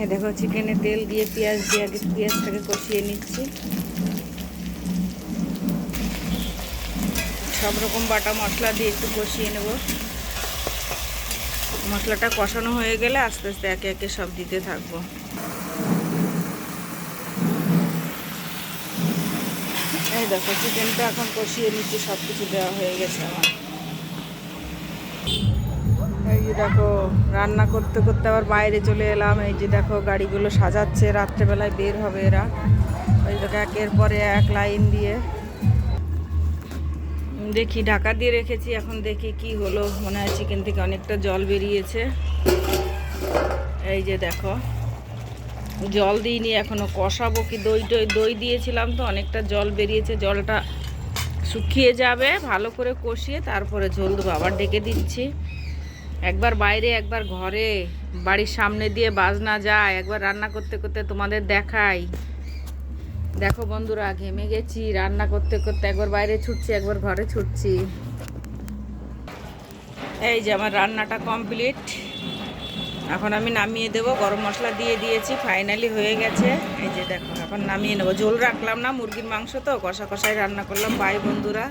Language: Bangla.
এই দেখো চিকেনে তেল দিয়ে পেঁয়াজ দিয়ে আগে পেঁয়াজটাকে কষিয়ে নিচ্ছি। সব রকম বাটা মশলা দিয়ে একটু কষিয়ে নেব। মশলাটা কষানো হয়ে গেলে আস্তে আস্তে একে একে সব দিতে থাকবো। এই দেখো চিকেনটা এখন কষিয়ে নিচ্ছি, সব কিছু দেওয়া হয়ে গেছে আমার। এই যে দেখো রান্না করতে করতে আবার বাইরে চলে এলাম। এই যে দেখো গাড়িগুলো সাজাচ্ছে, রাত্রেবেলায় বের হবে এরা। ওই দেখো একের পরে এক লাইন দিয়ে দেখি ঢাকা দিয়ে রেখেছি। এখন দেখি কি হলো, মনে হয় চিকেন থেকে অনেকটা জল বেরিয়েছে। এই যে দেখো জল দিইনি এখনো, কষাবো কি দই দিয়েছিলাম তো অনেকটা জল বেরিয়েছে। জলটা শুকিয়ে যাবে, ভালো করে কষিয়ে তারপরে ঝোল দেবো। আবার ডেকে দিচ্ছি, একবার বাইরে একবার ঘরে, বাড়ির সামনে দিয়ে বাজনা যায়, একবার রান্না করতে করতে তোমাদের দেখাই। দেখো বন্ধুরা ঘেমে গেছি রান্না করতে করতে, একবার বাইরে ছুটছি একবার ঘরে ছুটছি। এই যে আমার রান্নাটা কমপ্লিট, এখন আমি নামিয়ে দেবো। গরম মশলা দিয়ে দিয়েছি, ফাইনালি হয়ে গেছে। এই যে দেখো এখন নামিয়ে নেবো। ঝোল রাখলাম না, মুরগির মাংস তো কষা কষাই রান্না করলাম। বাই বন্ধুরা।